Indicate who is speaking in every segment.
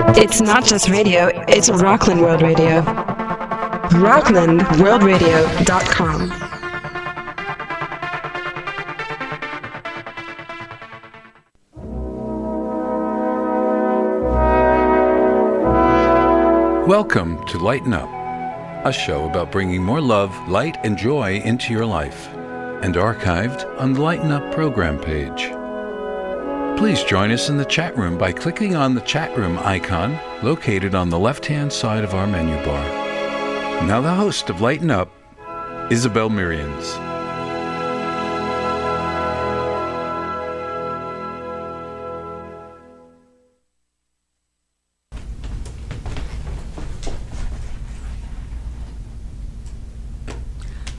Speaker 1: It's not just radio, it's Rockland World Radio. RocklandWorldRadio.com.
Speaker 2: Welcome to Lighten Up, a show about bringing more love, light, and joy into your life, and archived on the Lighten Up program page. Please join us in the chat room by clicking on the chat room icon located on the left-hand side of our menu bar. Now the host of Lighten Up, Isabel Merians.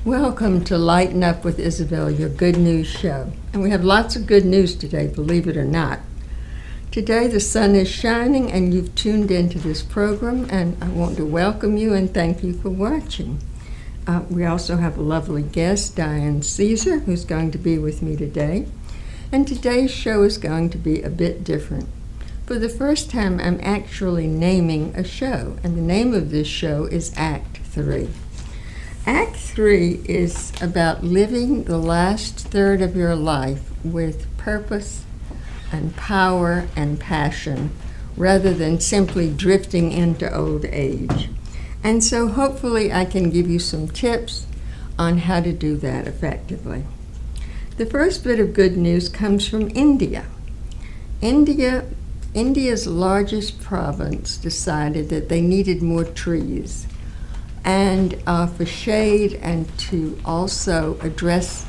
Speaker 3: Welcome to Lighten Up with Isabel, your good news show. And we have lots of good news today, believe it or not. Today the sun is shining and you've tuned into this program, and I want to welcome you and thank you for watching. We also have a lovely guest, Diane Caesar, who's going to be with me today. And today's show is going to be a bit different. For the first time, I'm actually naming a show, and the name of this show is Act 3. Act 3 is about living the last third of your life with purpose and power and passion, rather than simply drifting into old age. And so hopefully I can give you some tips on how to do that effectively. The first bit of good news comes from India. India's largest province decided that they needed more trees, and for shade, and to also address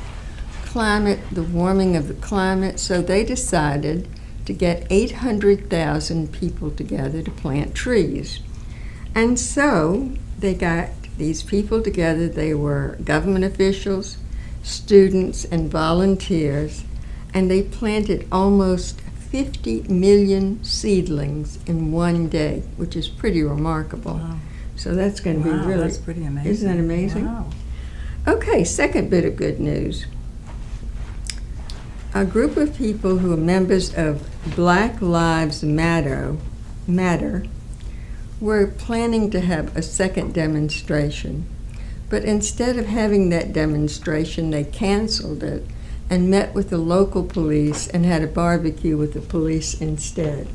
Speaker 3: climate, the warming of the climate. So they decided to get 800,000 people together to plant trees. And so they got these people together. They were government officials, students, and volunteers, and they planted almost 50 million seedlings in one day, which is pretty remarkable.
Speaker 4: Wow.
Speaker 3: So that's going to be really...
Speaker 4: That's pretty amazing.
Speaker 3: Isn't that amazing?
Speaker 4: Wow.
Speaker 3: Okay, second bit of good news. A group of people who are members of Black Lives Matter were planning to have a second demonstration. But instead of having that demonstration, they canceled it and met with the local police and had a barbecue with the police instead,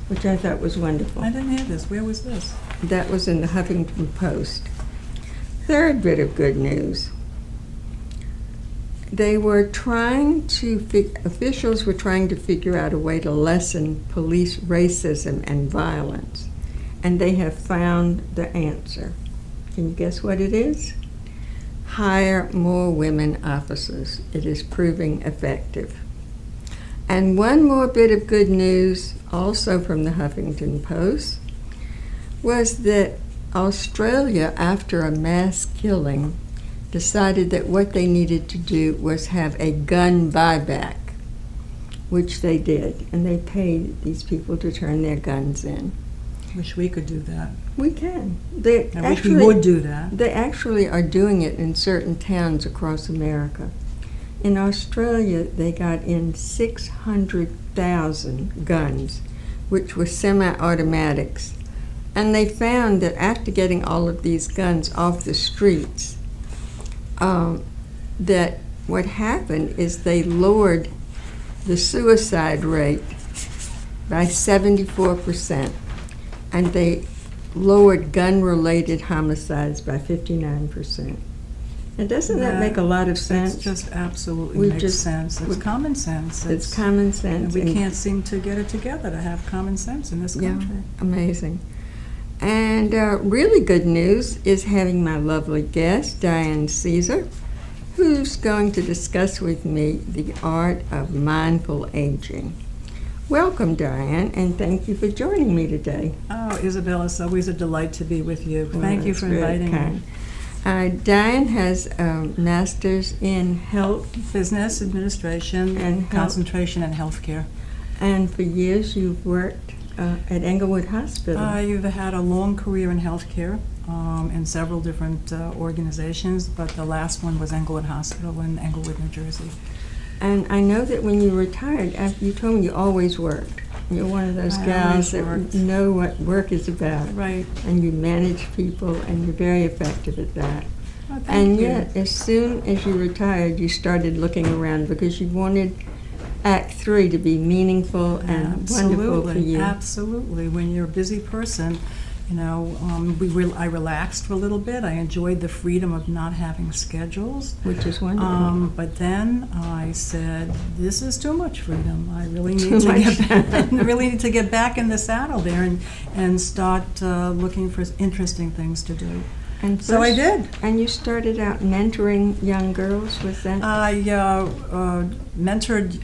Speaker 3: which I thought was wonderful.
Speaker 4: I didn't hear this. Where was this?
Speaker 3: That was in the Huffington Post. Third bit of good news. Officials were trying to figure out a way to lessen police racism and violence, and they have found the answer. Can you guess what it is? Hire more women officers. It is proving effective. And one more bit of good news, also from the Huffington Post, was that Australia, after a mass killing, decided that what they needed to do was have a gun buyback, which they did, and they paid these people to turn their guns in.
Speaker 4: Wish we could do that.
Speaker 3: We can.
Speaker 4: I wish we would do that.
Speaker 3: They actually are doing it in certain towns across America. In Australia, they got in 600,000 guns, which were semi-automatics. And they found that after getting all of these guns off the streets, that what happened is they lowered the suicide rate by 74%, and they lowered gun-related homicides by 59%. And doesn't that make a lot of sense?
Speaker 4: It just absolutely makes sense. It's common sense.
Speaker 3: It's common sense.
Speaker 4: And we can't seem to get it together to have common sense in this country.
Speaker 3: Yeah, amazing. And really good news is having my lovely guest, Diane Caesar, who's going to discuss with me the art of mindful aging. Welcome, Diane, and thank you for joining me today.
Speaker 4: Oh, Isabel, it's always a delight to be with you. Thank you for inviting me.
Speaker 3: Diane has a master's in health,
Speaker 4: business administration, and concentration in healthcare.
Speaker 3: And for years you've worked at Englewood Hospital.
Speaker 4: You've had a long career in healthcare in several different organizations, but the last one was Englewood Hospital in Englewood, New Jersey.
Speaker 3: And I know that when you retired, you told me you always worked. You're one of those
Speaker 4: I
Speaker 3: gals
Speaker 4: always
Speaker 3: that
Speaker 4: worked.
Speaker 3: know what work is about.
Speaker 4: Right.
Speaker 3: And you manage people, and you're very effective at that.
Speaker 4: Well, thank
Speaker 3: And
Speaker 4: you.
Speaker 3: yet, as soon as you retired, you started looking around because you wanted Act 3 to be meaningful and wonderful for you.
Speaker 4: Absolutely. When you're a busy person, you know, I relaxed for a little bit. I enjoyed the freedom of not having schedules.
Speaker 3: Which is wonderful.
Speaker 4: But then I said, "This is too much freedom. I really need
Speaker 3: Too
Speaker 4: to
Speaker 3: much.
Speaker 4: really need to get back in the saddle there and start looking for interesting things to do."
Speaker 3: And
Speaker 4: So I
Speaker 3: first-
Speaker 4: did.
Speaker 3: And you started out mentoring young girls, was that?
Speaker 4: I mentored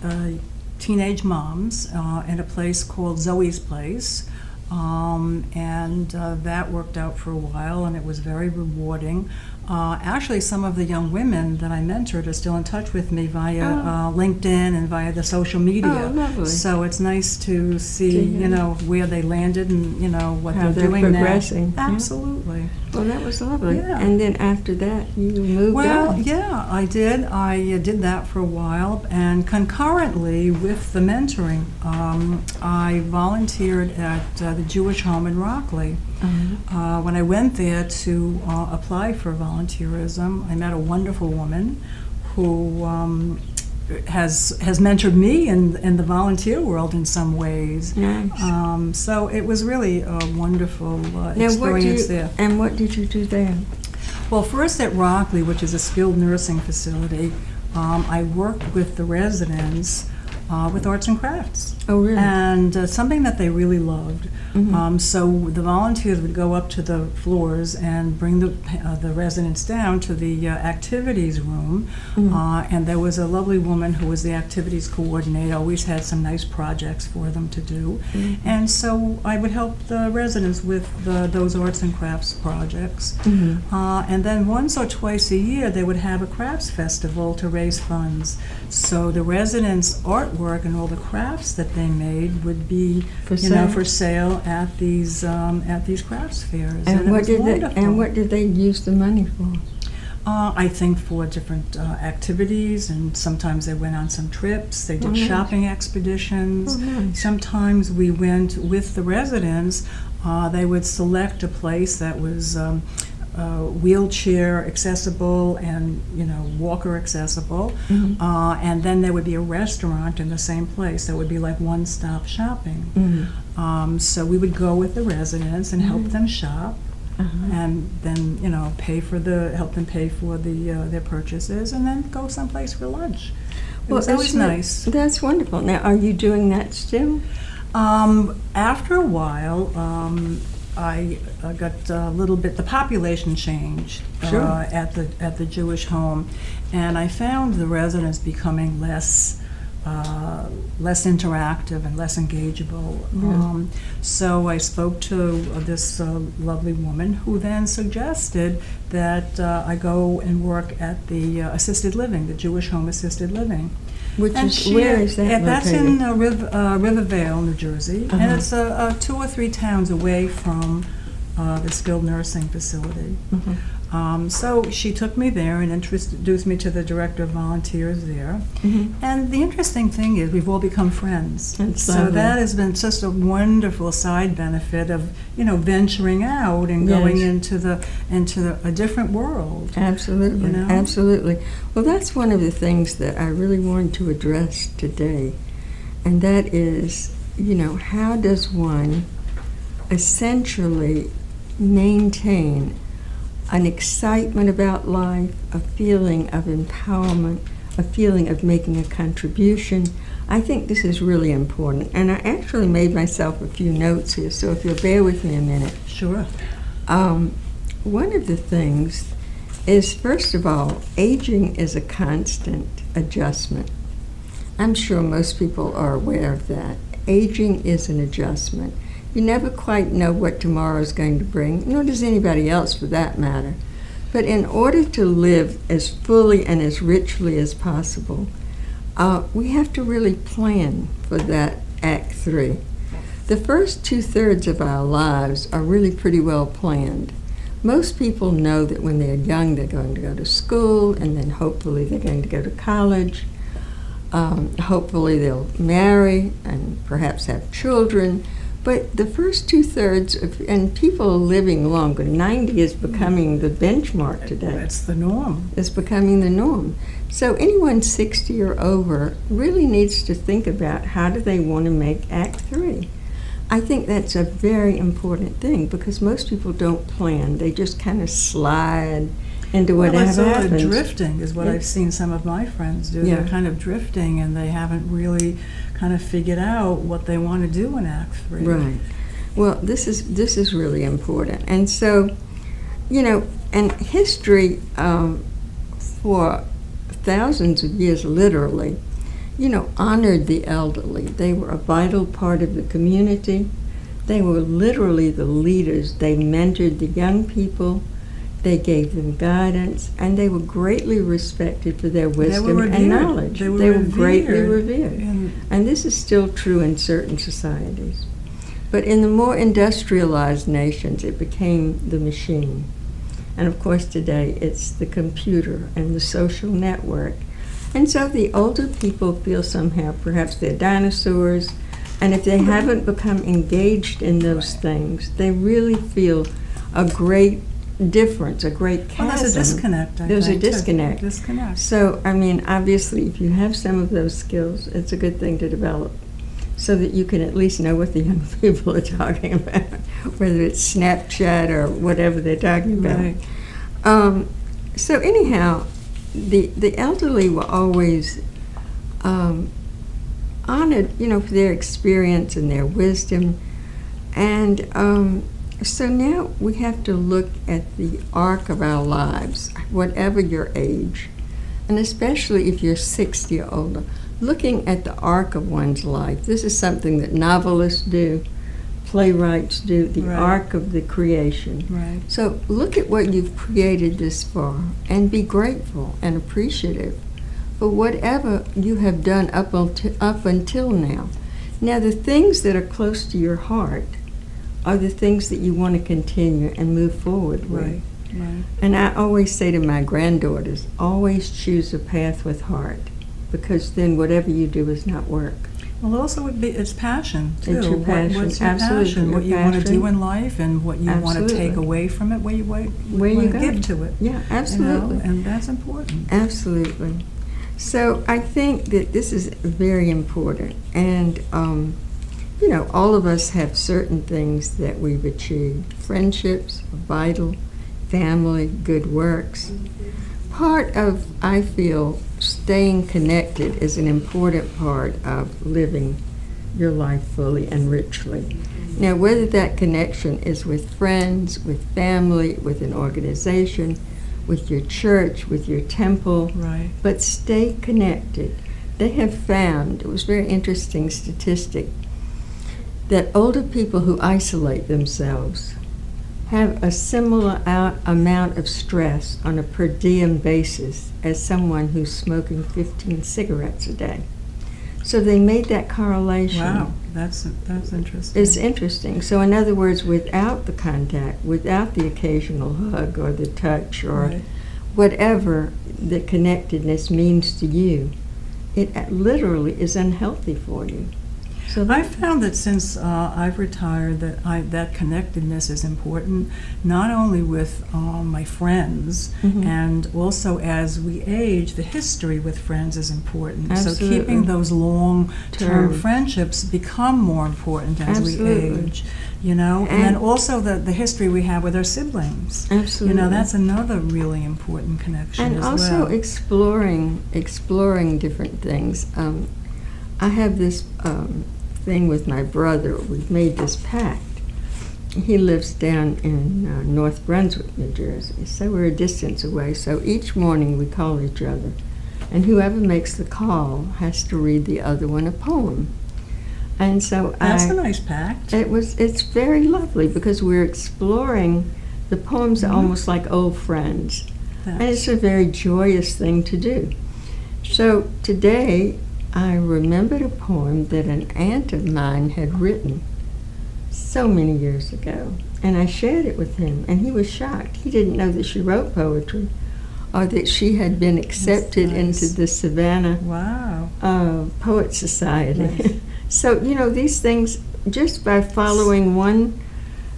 Speaker 4: teenage moms at a place called Zoe's Place, and that worked out for a while, and it was very rewarding. Actually, some of the young women that I mentored are still in touch with me via LinkedIn and via the social media.
Speaker 3: Oh, lovely.
Speaker 4: So it's nice to see,
Speaker 3: To hear.
Speaker 4: you know, where they landed and, you know, what
Speaker 3: How
Speaker 4: they're
Speaker 3: they're
Speaker 4: doing
Speaker 3: progressing.
Speaker 4: now.
Speaker 3: Yeah.
Speaker 4: Absolutely.
Speaker 3: Well, that was lovely.
Speaker 4: Yeah.
Speaker 3: And then after that, you moved
Speaker 4: Well,
Speaker 3: on.
Speaker 4: yeah, I did. I did that for a while, and concurrently with the mentoring, I volunteered at the Jewish home in Rockley. When I went there to apply for volunteerism, I met a wonderful woman who has mentored me in the volunteer world in some ways.
Speaker 3: Nice.
Speaker 4: So it was really a wonderful
Speaker 3: Now,
Speaker 4: experience there.
Speaker 3: And what did you do there?
Speaker 4: Well, first at Rockley, which is a skilled nursing facility, I worked with the residents with arts and crafts.
Speaker 3: Oh, really?
Speaker 4: And something that they really loved. So the volunteers would go up to the floors and bring the residents down to the activities room. And there was a lovely woman who was the activities coordinator, always had some nice projects for them to do. And so I would help the residents with those arts and crafts projects. And then once or twice a year, they would have a crafts festival to raise funds. So the residents' artwork and all the crafts that they made would be,
Speaker 3: For
Speaker 4: you know,
Speaker 3: sale?
Speaker 4: for sale at these crafts fairs.
Speaker 3: And
Speaker 4: it
Speaker 3: what
Speaker 4: was
Speaker 3: did
Speaker 4: wonderful.
Speaker 3: what did they use the money for?
Speaker 4: I think for different activities, and sometimes they went on some trips. They did
Speaker 3: nice.
Speaker 4: shopping expeditions.
Speaker 3: Oh, nice.
Speaker 4: Sometimes we went with the residents. They would select a place that was wheelchair accessible and, you know, walker accessible. And then there would be a restaurant in the same place. That would be like one-stop shopping. So we would go with the residents and help them shop. And then, you know, help them pay for their purchases, and then go someplace for lunch. It was always nice.
Speaker 3: That's wonderful. Now, are you doing that still?
Speaker 4: After a while, I got a little bit. The population changed
Speaker 3: Sure.
Speaker 4: at the Jewish home, and I found the residents becoming less interactive and less engageable. So I spoke to this lovely woman, who then suggested that I go and work at the assisted living, the Jewish home assisted living.
Speaker 3: Which
Speaker 4: And
Speaker 3: is where is that
Speaker 4: and that's
Speaker 3: located?
Speaker 4: in Rivervale, New Jersey, and it's 2 or 3 towns away from the skilled nursing facility. So she took me there and introduced me to the director of volunteers there. And the interesting thing is we've all become friends.
Speaker 3: That's
Speaker 4: So
Speaker 3: lovely.
Speaker 4: that has been just a wonderful side benefit of, you know, venturing out and going
Speaker 3: Yes.
Speaker 4: into a different world.
Speaker 3: Absolutely,
Speaker 4: You know?
Speaker 3: absolutely. Well, that's one of the things that I really wanted to address today, and that is, you know, how does one essentially maintain an excitement about life, a feeling of empowerment, a feeling of making a contribution. I think this is really important, and I actually made myself a few notes here, so if you'll bear with me a minute.
Speaker 4: Sure.
Speaker 3: One of the things is, first of all, aging is a constant adjustment. I'm sure most people are aware of that. Aging is an adjustment. You never quite know what tomorrow is going to bring, nor does anybody else for that matter. But in order to live as fully and as richly as possible, we have to really plan for that Act 3. The first 2/3 of our lives are really pretty well planned. Most people know that when they're young, they're going to go to school, and then hopefully they're going to go to college. Hopefully they'll marry and perhaps have children. But the first 2/3 and people are living longer. 90 is becoming the benchmark today.
Speaker 4: It's the norm.
Speaker 3: It's becoming the norm. So anyone 60 or over really needs to think about how do they want to make Act 3. I think that's a very important thing because most people don't plan. They just kind of slide into whatever
Speaker 4: Well,
Speaker 3: happens.
Speaker 4: sort of drifting is what I've seen some of my friends do.
Speaker 3: Yeah.
Speaker 4: They're kind of drifting and they haven't really kind of figured out what they want to do in Act 3.
Speaker 3: Right. Well, this is really important. And so, and history for thousands of years, literally, honored the elderly. They were a vital part of the community. They were literally the leaders. They mentored the young people. They gave them guidance, and they were greatly respected for their wisdom and knowledge.
Speaker 4: They were
Speaker 3: greatly revered.
Speaker 4: And
Speaker 3: this is still true in certain societies. But in the more industrialized nations, it became the machine. And of course, today, it's the computer and the social network. And so the older people feel somehow perhaps they're dinosaurs, and if they haven't become engaged in those things, they really feel a great difference, a great chasm.
Speaker 4: Well, there's a disconnect, I
Speaker 3: There's
Speaker 4: think,
Speaker 3: a disconnect.
Speaker 4: Disconnect.
Speaker 3: So, obviously, if you have some of those skills, it's a good thing to develop so that you can at least know what the young people are talking about, whether it's Snapchat or whatever they're talking about.
Speaker 4: Right.
Speaker 3: So anyhow, the elderly were always honored, for their experience and their wisdom. And so now we have to look at the arc of our lives, whatever your age, and especially if you're 60 or older, looking at the arc of one's life. This is something that novelists do, playwrights do, the arc of the creation.
Speaker 4: Right.
Speaker 3: So look at what you've created this far and be grateful and appreciative for whatever you have done up until now. Now, the things that are close to your heart are the things that you want to continue and move forward with.
Speaker 4: Right. Right.
Speaker 3: And I always say to my granddaughters, always choose a path with heart, because then whatever you do is not work.
Speaker 4: Well, also it's passion too.
Speaker 3: It's your passion.
Speaker 4: What's your
Speaker 3: Absolutely.
Speaker 4: passion?
Speaker 3: Your
Speaker 4: What you want to
Speaker 3: passion.
Speaker 4: do in life, and what you want to take
Speaker 3: Absolutely.
Speaker 4: away from it. Where you want
Speaker 3: you
Speaker 4: to
Speaker 3: go.
Speaker 4: give to it.
Speaker 3: Yeah, absolutely.
Speaker 4: And that's important.
Speaker 3: Absolutely. So I think that this is very important. And, all of us have certain things that we've achieved. Friendships, vital, family, good works. Part of, I feel, staying connected is an important part of living your life fully and richly. Now, whether that connection is with friends, with family, with an organization, with your church, with your temple,
Speaker 4: Right.
Speaker 3: but stay connected. They have found, it was a very interesting statistic, that older people who isolate themselves have a similar amount of stress on a per diem basis as someone who's smoking 15 cigarettes a day. So they made that correlation.
Speaker 4: Wow, that's interesting.
Speaker 3: It's interesting. So in other words, without the contact, without the occasional hug or the touch or
Speaker 4: Right.
Speaker 3: whatever the connectedness means to you, it literally is unhealthy for you. So
Speaker 4: I found that since I've retired, that connectedness is important, not only with my friends,
Speaker 3: Mhm.
Speaker 4: and also as we age, the history with friends is important.
Speaker 3: Absolutely.
Speaker 4: So keeping those long-term
Speaker 3: Term.
Speaker 4: friendships become more important as
Speaker 3: Absolutely.
Speaker 4: we age. And then also the history we have with our siblings.
Speaker 3: Absolutely.
Speaker 4: That's another really important connection
Speaker 3: And
Speaker 4: as
Speaker 3: also
Speaker 4: well.
Speaker 3: exploring different things. I have this thing with my brother. We've made this pact. He lives down in North Brunswick, New Jersey, so we're a distance away. So each morning we call each other, and whoever makes the call has to read the other one a poem. And so
Speaker 4: That's a nice pact.
Speaker 3: it's very lovely because we're exploring the poems are almost like old friends. And it's a very joyous thing to do. So today I remembered a poem that an aunt of mine had written so many years ago, and I shared it with him, and he was shocked. He didn't know that she wrote poetry. or that she had been accepted
Speaker 4: nice.
Speaker 3: into the Savannah
Speaker 4: Wow.
Speaker 3: Poet Society.
Speaker 4: Nice.
Speaker 3: So, these things, just by following one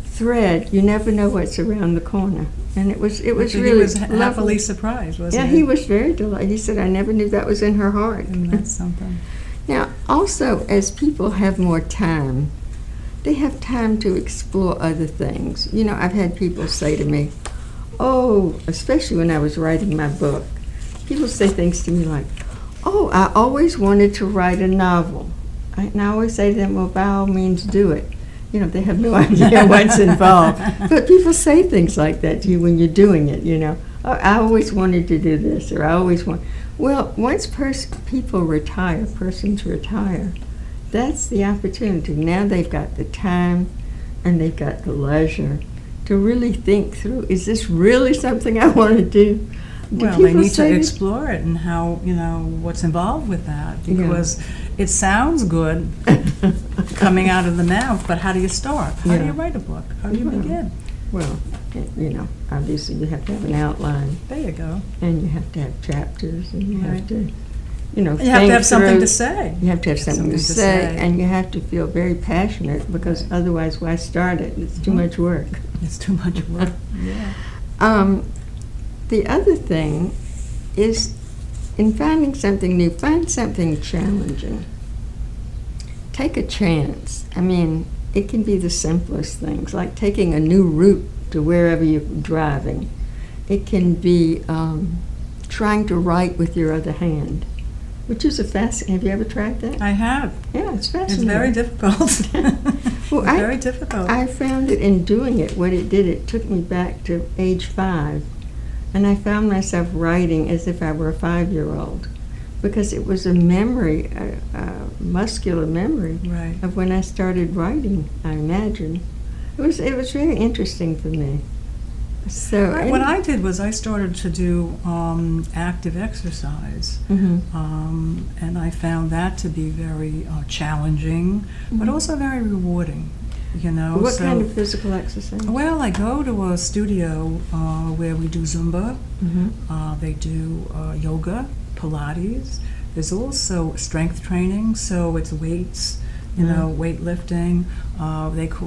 Speaker 3: thread, you never know what's around the corner. And it was
Speaker 4: But
Speaker 3: really
Speaker 4: he was
Speaker 3: lovely.
Speaker 4: happily surprised, wasn't he?
Speaker 3: He was very delighted. He said, I never knew that was in her heart.
Speaker 4: And that's something.
Speaker 3: Now, also, as people have more time, they have time to explore other things. I've had people say to me, especially when I was writing my book, people say things to me like, I always wanted to write a novel. And I always say to them, well, by all means, do it. They have no idea what's involved. But people say things like that to you when you're doing it, I always wanted to do this, or I always want. Well, once persons retire, that's the opportunity. Now they've got the time and they've got the leisure to really think through, is this really something I want to do?
Speaker 4: Well, they need to explore it and how, what's involved with that, because it sounds good coming out of the mouth, but how do you start? How do you write a book? How do you begin?
Speaker 3: Well, obviously you have to have an outline.
Speaker 4: There you go.
Speaker 3: And you have to have chapters, and you have to,
Speaker 4: you have to have something to say.
Speaker 3: You have to have something to say, and you have to feel very passionate, because otherwise, why start it? It's too much work.
Speaker 4: It's too much work. Yeah.
Speaker 3: The other thing is, in finding something new, find something challenging. Take a chance. It can be the simplest things, like taking a new route to wherever you're driving. It can be trying to write with your other hand, which is have you ever tried that?
Speaker 4: I have.
Speaker 3: Yeah, it's fascinating.
Speaker 4: It's very difficult. Very difficult.
Speaker 3: I found that in doing it, what it did, it took me back to age 5. And I found myself writing as if I were a 5-year-old, because it was a memory, a muscular memory of when I started writing, I imagine. It was very interesting for me. So
Speaker 4: what I did was I started to do active exercise, and I found that to be very challenging, but also very rewarding.
Speaker 3: What kind of physical exercise?
Speaker 4: Well, I go to a studio where we do Zumba. They do yoga, Pilates. There's also strength training, so it's weights, weightlifting.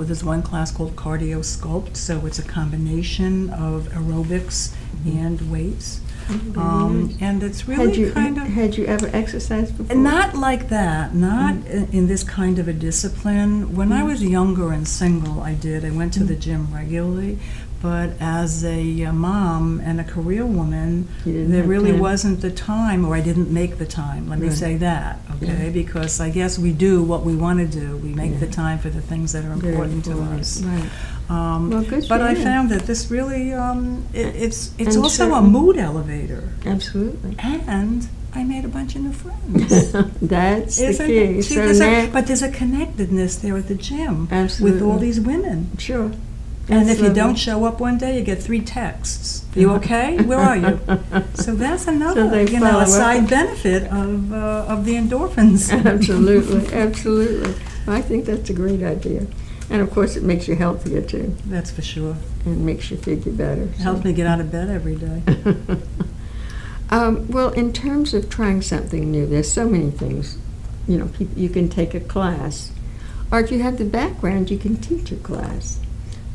Speaker 4: There's one class called Cardio Sculpt, so it's a combination of aerobics and weights. And it's really
Speaker 3: Had you ever exercised before?
Speaker 4: Not like that, not in this kind of a discipline. When I was younger and single, I did. I went to the gym regularly, but as a mom and a career woman, there really wasn't the time, or I didn't make the time, let me say that, okay? Because I guess we do what we want to do. We make the time for the things that are important to us.
Speaker 3: Right.
Speaker 4: But I found that this really, it's also a mood elevator.
Speaker 3: Absolutely.
Speaker 4: And I made a bunch of new friends.
Speaker 3: That's the key.
Speaker 4: But there's a connectedness there at the gym
Speaker 3: with
Speaker 4: all these women.
Speaker 3: Sure.
Speaker 4: And if you don't show up one day, you get 3 texts. You okay? Where are you? So that's another, a side benefit of the endorphins.
Speaker 3: Absolutely, absolutely. I think that's a great idea. And of course, it makes you healthier too.
Speaker 4: That's for sure.
Speaker 3: And makes you figure better.
Speaker 4: It helps me get out of bed every day.
Speaker 3: Well, in terms of trying something new, there's so many things. You can take a class, or if you have the background, you can teach a class,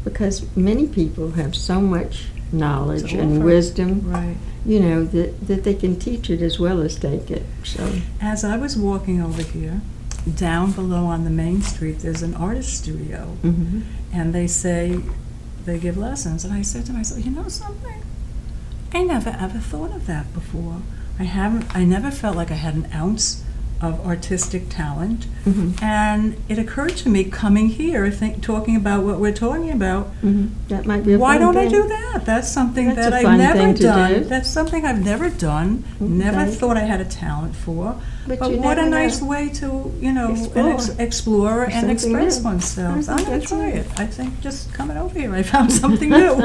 Speaker 3: because many people have so much knowledge and wisdom, that they can teach it as well as take it. So,
Speaker 4: as I was walking over here, down below on the main street, there's an artist studio, and they give lessons. And I said to myself, you know something? I never ever thought of that before. I never felt like I had an ounce of artistic talent, and it occurred to me coming here, talking about what we're talking about.
Speaker 3: That might be a
Speaker 4: why
Speaker 3: fun
Speaker 4: don't
Speaker 3: thing.
Speaker 4: I do that? That's something
Speaker 3: That's
Speaker 4: that
Speaker 3: a
Speaker 4: I've
Speaker 3: fun
Speaker 4: never
Speaker 3: thing to
Speaker 4: done.
Speaker 3: do.
Speaker 4: That's something I've never done. Never thought I had a talent for. But what a nice way to explore and express
Speaker 3: new.
Speaker 4: oneself.
Speaker 3: I
Speaker 4: I'm
Speaker 3: think
Speaker 4: going to
Speaker 3: that's
Speaker 4: try
Speaker 3: right.
Speaker 4: it. I think just coming over here, I found something new.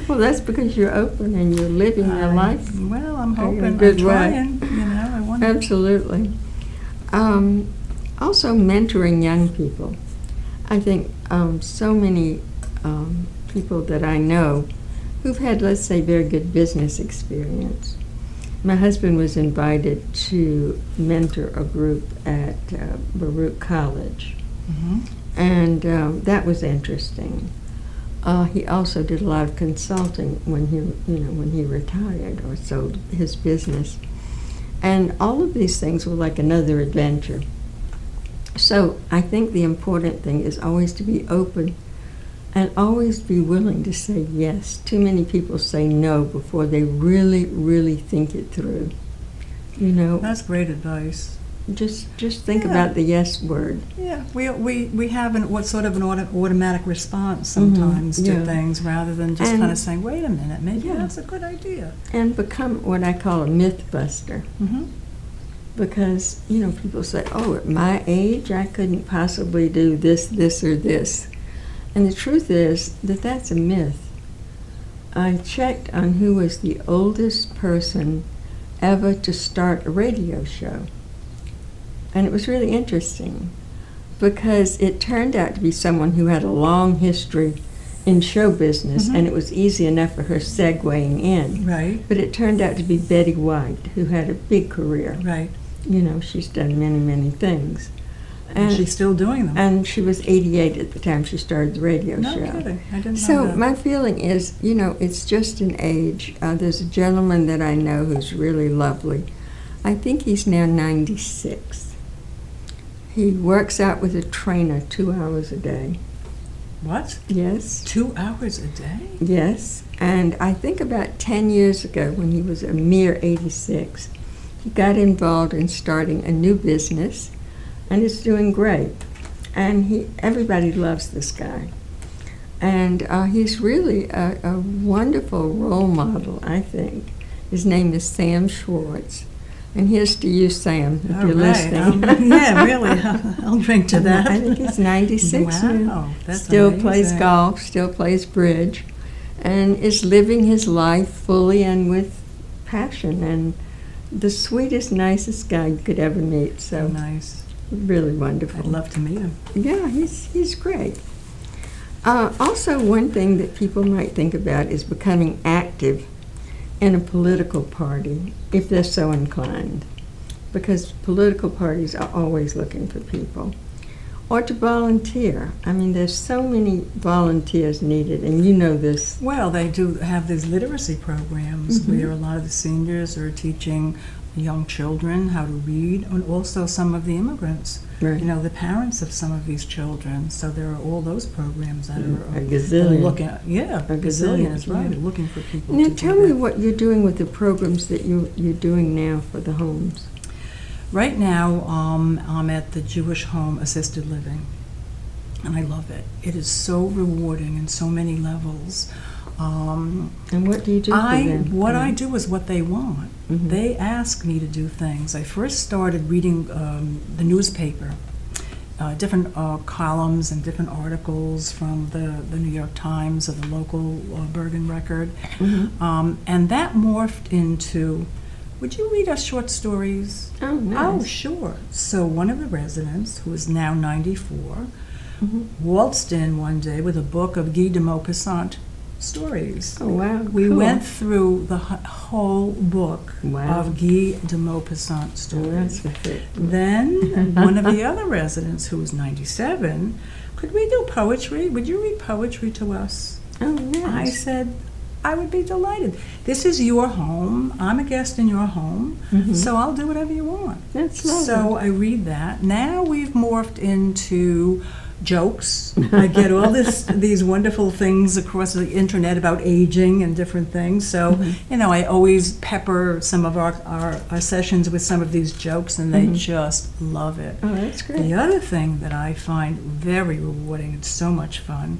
Speaker 3: Well, that's because you're open and you're living your life.
Speaker 4: Well, I'm
Speaker 3: in a
Speaker 4: hoping.
Speaker 3: good
Speaker 4: I'm
Speaker 3: way.
Speaker 4: trying. I want to.
Speaker 3: Absolutely. Also, mentoring young people. I think so many people that I know who've had, let's say, very good business experience. My husband was invited to mentor a group at Baruch College, and that was interesting. He also did a lot of consulting when he retired or sold his business, and all of these things were like another adventure. So I think the important thing is always to be open and always be willing to say yes. Too many people say no before they really, really think it through.
Speaker 4: That's great advice.
Speaker 3: Just think about the yes word.
Speaker 4: Yeah, we have an automatic response sometimes to things rather than just kind of saying, wait a minute, maybe that's a good idea.
Speaker 3: And become what I call a myth buster. Because, people say, oh, at my age, I couldn't possibly do this, this, or this. And the truth is that that's a myth. I checked on who was the oldest person ever to start a radio show. And it was really interesting because it turned out to be someone who had a long history in show business, and it was easy enough for her segueing in.
Speaker 4: Right.
Speaker 3: But it turned out to be Betty White, who had a big career.
Speaker 4: Right.
Speaker 3: She's done many, many things.
Speaker 4: And she's still doing them.
Speaker 3: And she was 88 at the time she started the radio show.
Speaker 4: No kidding. I didn't know
Speaker 3: So
Speaker 4: that.
Speaker 3: my feeling is, it's just an age. There's a gentleman that I know who's really lovely. I think he's now 96. He works out with a trainer 2 hours a day.
Speaker 4: What?
Speaker 3: Yes.
Speaker 4: 2 hours a day?
Speaker 3: Yes. And I think about 10 years ago, when he was a mere 86, he got involved in starting a new business, and it's doing great. And everybody loves this guy. And he's really a wonderful role model, I think. His name is Sam Schwartz. And here's to you, Sam, if you're listening.
Speaker 4: Yeah, really. I'll drink to that.
Speaker 3: I think he's 96
Speaker 4: Wow,
Speaker 3: now.
Speaker 4: that's
Speaker 3: Still
Speaker 4: amazing.
Speaker 3: plays golf, still plays bridge, and is living his life fully and with passion. And the sweetest, nicest guy you could ever meet. So
Speaker 4: nice.
Speaker 3: Really wonderful.
Speaker 4: I'd love to meet him.
Speaker 3: Yeah, he's great. Also, one thing that people might think about is becoming active in a political party, if they're so inclined, because political parties are always looking for people. Or to volunteer. I mean, there's so many volunteers needed, and you know this.
Speaker 4: Well, they do have these literacy programs where a lot of the seniors are teaching young children how to read, and also some of the immigrants,
Speaker 3: Right.
Speaker 4: the parents of some of these children. So there are all those programs that are
Speaker 3: A gazillion.
Speaker 4: looking at, a gazillion is right,
Speaker 3: yeah.
Speaker 4: looking for people
Speaker 3: Now
Speaker 4: to
Speaker 3: tell
Speaker 4: do
Speaker 3: me
Speaker 4: that.
Speaker 3: what you're doing with the programs that you're doing now for the homes.
Speaker 4: Right now, I'm at the Jewish Home Assisted Living, and I love it. It is so rewarding in so many levels.
Speaker 3: And what do you do for them?
Speaker 4: What I do is what they want. They ask me to do things. I first started reading the newspaper, different columns and different articles from the New York Times or the local Bergen Record, and that morphed into, would you read us short stories?
Speaker 3: Oh, nice.
Speaker 4: Oh, sure. So one of the residents, who is now 94, waltzed in one day with a book of Guy de Maupassant stories.
Speaker 3: Oh, wow.
Speaker 4: We
Speaker 3: cool.
Speaker 4: went through the whole book
Speaker 3: Wow.
Speaker 4: of Guy de Maupassant
Speaker 3: Oh,
Speaker 4: stories.
Speaker 3: that's it.
Speaker 4: Then one of the other residents, who was 97, could we do poetry? Would you read poetry to us?
Speaker 3: Oh,
Speaker 4: I
Speaker 3: nice.
Speaker 4: said, I would be delighted. This is your home. I'm a guest in your home, so I'll do whatever you want.
Speaker 3: That's lovely.
Speaker 4: So I read that. Now we've morphed into jokes. I get all these wonderful things across the internet about aging and different things. So, I always pepper some of our sessions with some of these jokes, and they just love it.
Speaker 3: Oh, that's great.
Speaker 4: The other thing that I find very rewarding and so much fun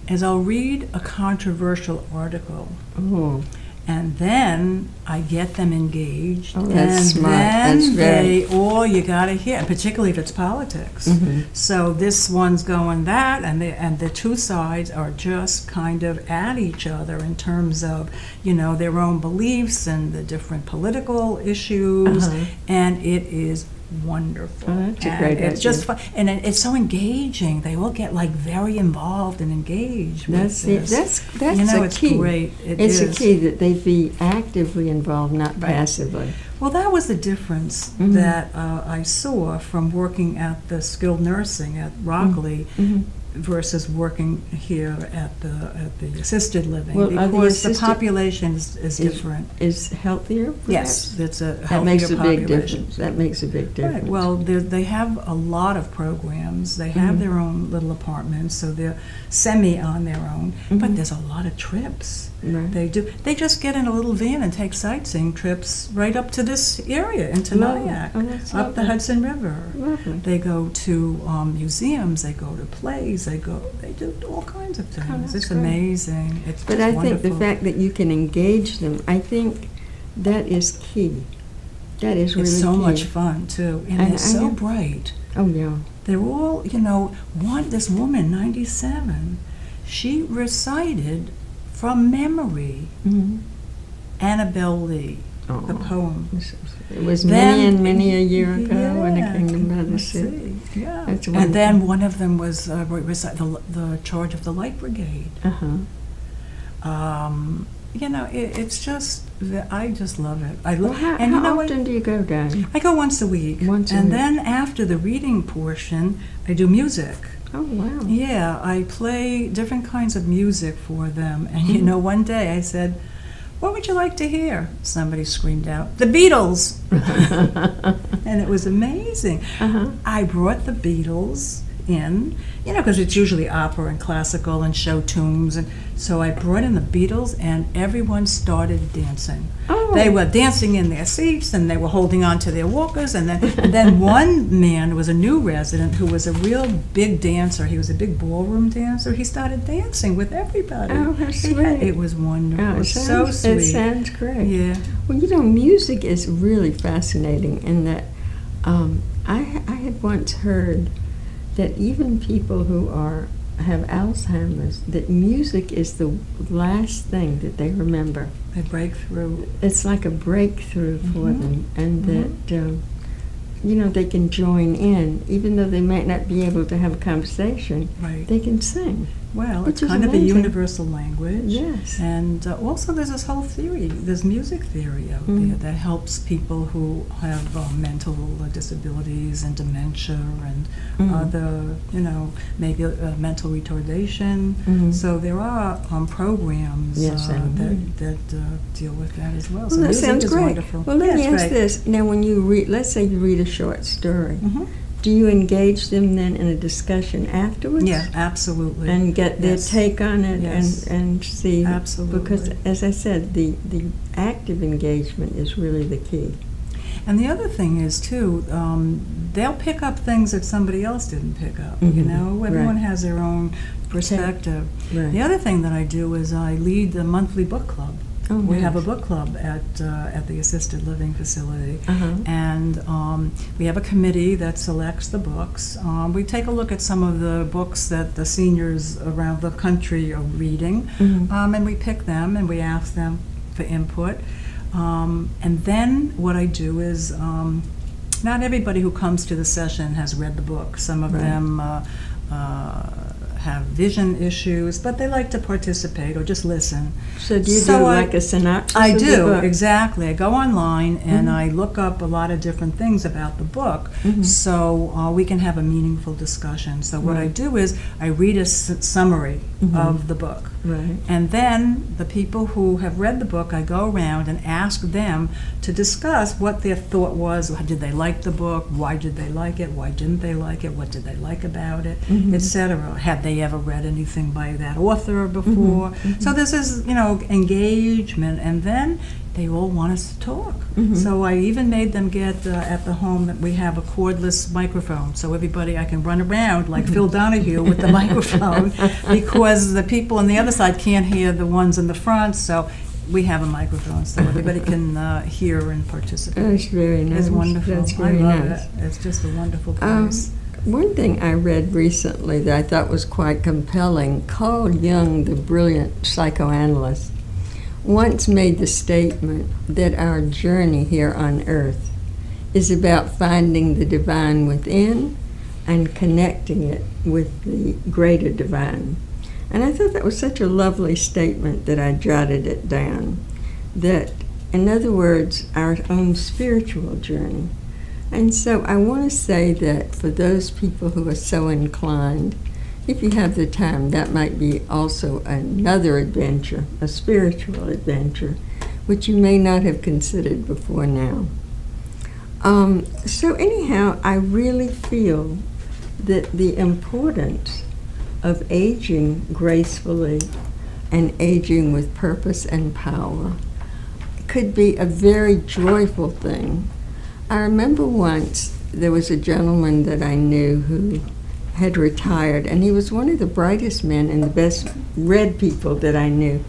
Speaker 4: is I'll read a controversial article,
Speaker 3: Oh,
Speaker 4: and then I get them engaged.
Speaker 3: Oh, that's
Speaker 4: and
Speaker 3: smart.
Speaker 4: then
Speaker 3: That's very-
Speaker 4: you gotta hear, particularly if it's politics. So this one's going that, and the two sides are just kind of at each other in terms of, their own beliefs and the different political issues, and it is wonderful.
Speaker 3: Oh, that's a
Speaker 4: And
Speaker 3: great
Speaker 4: it's
Speaker 3: idea.
Speaker 4: just fun, and it's so engaging. They all get like very involved and engaged with
Speaker 3: That's it.
Speaker 4: this.
Speaker 3: That's
Speaker 4: you know,
Speaker 3: a
Speaker 4: it's
Speaker 3: key.
Speaker 4: great.
Speaker 3: It's a key that they be actively involved, not
Speaker 4: Right.
Speaker 3: passively.
Speaker 4: Well, that was the difference that I saw from working at the skilled nursing at Rockley versus working here at the assisted living,
Speaker 3: Well, are the
Speaker 4: because the
Speaker 3: assisted-
Speaker 4: population is different.
Speaker 3: Is healthier?
Speaker 4: Yes,
Speaker 3: perhaps?
Speaker 4: it's a
Speaker 3: That makes a
Speaker 4: healthier
Speaker 3: big
Speaker 4: population.
Speaker 3: difference. That makes a big difference.
Speaker 4: Right. Well, they have a lot of programs. They have their own little apartments, so they're semi on their own. But there's a lot of trips.
Speaker 3: Right.
Speaker 4: They do. They just get in a little van and take sightseeing trips right up to this area, into
Speaker 3: Lovely.
Speaker 4: Nyack,
Speaker 3: Oh, that's
Speaker 4: up the
Speaker 3: lovely.
Speaker 4: Hudson River.
Speaker 3: Lovely.
Speaker 4: They go to museums. They go to plays. They do all kinds of things.
Speaker 3: that's
Speaker 4: It's
Speaker 3: great.
Speaker 4: amazing. It's
Speaker 3: But
Speaker 4: just
Speaker 3: I think the
Speaker 4: wonderful.
Speaker 3: fact that you can engage them, I think that is key. That is really
Speaker 4: It's so
Speaker 3: key.
Speaker 4: much fun too, and
Speaker 3: And
Speaker 4: they're so
Speaker 3: I-
Speaker 4: bright.
Speaker 3: Oh, yeah.
Speaker 4: They're all, this woman, 97, she recited from memory
Speaker 3: Mm-hmm.
Speaker 4: Annabelle Lee, the
Speaker 3: Oh.
Speaker 4: poem.
Speaker 3: It was
Speaker 4: Then-
Speaker 3: many and many a year ago when the
Speaker 4: Yeah,
Speaker 3: Kingdom Brothers
Speaker 4: let's
Speaker 3: said.
Speaker 4: see, yeah.
Speaker 3: That's
Speaker 4: And then
Speaker 3: wonderful.
Speaker 4: one of them was recite the charge of the Light Brigade.
Speaker 3: Uh-huh.
Speaker 4: It's just, I just love it.
Speaker 3: Well, how
Speaker 4: and you know what?
Speaker 3: often do you go down?
Speaker 4: I go once a week.
Speaker 3: Once a
Speaker 4: and
Speaker 3: week.
Speaker 4: then after the reading portion, I do music.
Speaker 3: Oh, wow.
Speaker 4: Yeah, I play different kinds of music for them. And one day I said, "What would you like to hear?" Somebody screamed out, "The Beatles!" And it was amazing.
Speaker 3: Uh-huh.
Speaker 4: I brought the Beatles in, because it's usually opera and classical and show tunes. And so I brought in the Beatles, and everyone started dancing.
Speaker 3: Oh.
Speaker 4: They were dancing in their seats, and they were holding on to their walkers. And then one man was a new resident who was a real big dancer. He was a big ballroom dancer. He started dancing with everybody.
Speaker 3: Oh, how sweet.
Speaker 4: It was wonderful.
Speaker 3: Oh,
Speaker 4: It was so sweet.
Speaker 3: It sounds great.
Speaker 4: Yeah.
Speaker 3: Well, music is really fascinating in that I had once heard that even people who have Alzheimer's, that music is the last thing that they remember.
Speaker 4: They break through.
Speaker 3: It's like a breakthrough for them, and that they can join in, even though they might not be able to have a conversation.
Speaker 4: Right.
Speaker 3: They can sing.
Speaker 4: Well,
Speaker 3: Which
Speaker 4: it's
Speaker 3: is
Speaker 4: kind of a
Speaker 3: amazing.
Speaker 4: universal language.
Speaker 3: Yes.
Speaker 4: And also there's this whole theory, there's music theory out there that helps people who have mental disabilities and dementia and other, maybe mental retardation. So there are programs
Speaker 3: Yes, I agree.
Speaker 4: that deal with that as well. So
Speaker 3: Well, that
Speaker 4: music
Speaker 3: sounds
Speaker 4: is
Speaker 3: great.
Speaker 4: wonderful.
Speaker 3: Well, let me
Speaker 4: Yeah, it's
Speaker 3: ask
Speaker 4: great.
Speaker 3: this. Now, when you read, let's say you read a short story,
Speaker 4: Mhm.
Speaker 3: do you engage them then in a discussion afterwards?
Speaker 4: Yeah, absolutely.
Speaker 3: And get their
Speaker 4: Yes.
Speaker 3: take on it
Speaker 4: Yes.
Speaker 3: and see.
Speaker 4: Absolutely.
Speaker 3: Because, as I said, the active engagement is really the key.
Speaker 4: And the other thing is, too, they'll pick up things that somebody else didn't pick up, Everyone
Speaker 3: Right.
Speaker 4: has their own perspective.
Speaker 3: Right.
Speaker 4: The other thing that I do is I lead the monthly book club.
Speaker 3: Oh,
Speaker 4: We have a
Speaker 3: nice.
Speaker 4: book club at the assisted living facility.
Speaker 3: Uh-huh.
Speaker 4: And we have a committee that selects the books. We take a look at some of the books that the seniors around the country are reading, and we pick them and we ask them for input. And then what I do is, not everybody who comes to the session has read the book. Some of
Speaker 3: Right.
Speaker 4: them have vision issues, but they like to participate or just listen.
Speaker 3: So do you
Speaker 4: So
Speaker 3: do
Speaker 4: I-
Speaker 3: like a synopsis
Speaker 4: I
Speaker 3: of the
Speaker 4: do,
Speaker 3: book?
Speaker 4: exactly. I go online and I look up a lot of different things about the book so we can have a meaningful discussion. So what I
Speaker 3: Right.
Speaker 4: do is I read a summary of the book.
Speaker 3: Right.
Speaker 4: And then the people who have read the book, I go around and ask them to discuss what their thought was. Did they like the book? Why did they like it? Why didn't they like it? What did they like about it? Etc. Had they ever read anything by that author before? So this is, engagement. And then they all want us to talk. So I even made them get at the home that we have a cordless microphone, so everybody, I can run around like Phil Donahue with the microphone, because the people on the other side can't hear the ones in the front. So we have a microphone so everybody can hear and participate.
Speaker 3: That's very nice.
Speaker 4: It's wonderful.
Speaker 3: That's
Speaker 4: I
Speaker 3: very
Speaker 4: love
Speaker 3: nice.
Speaker 4: it. It's just a wonderful place.
Speaker 3: One thing I read recently that I thought was quite compelling, Carl Jung, the brilliant is about finding the divine within and connecting it with the greater divine. And I thought that was such a lovely statement that I jotted it down. That, in other words, our own spiritual journey. And so I want to say that for those people who are so inclined, if you have the time, that might be also another adventure, a spiritual adventure, which you may not have considered before now. So anyhow, I really feel that the importance of aging gracefully and aging with purpose and power could be a very joyful thing. I remember once there was a gentleman that I knew who had retired, and he was one of the brightest men and the best read people that I knew.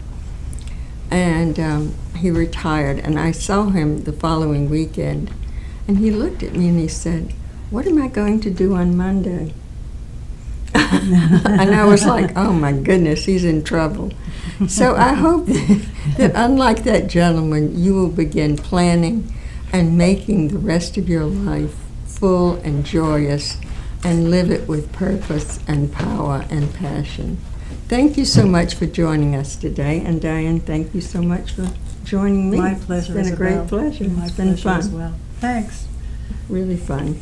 Speaker 3: And he retired, and I saw him the following weekend, and he looked at me and he said, "What am I going to do on Monday?" And I was like, oh my goodness, he's in trouble. So I hope that unlike that gentleman, you will begin planning and making the rest of your life full and joyous and live it with purpose and power and passion. Thank you so much for joining us today. And Diane, thank you so much for joining me.
Speaker 4: My pleasure,
Speaker 3: It's been
Speaker 4: Isabel.
Speaker 3: a great pleasure.
Speaker 4: My
Speaker 3: It's been
Speaker 4: pleasure
Speaker 3: fun.
Speaker 4: as well. Thanks.
Speaker 3: Really fun.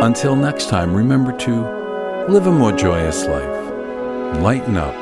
Speaker 2: Until next time, remember to live a more joyous life. Lighten up.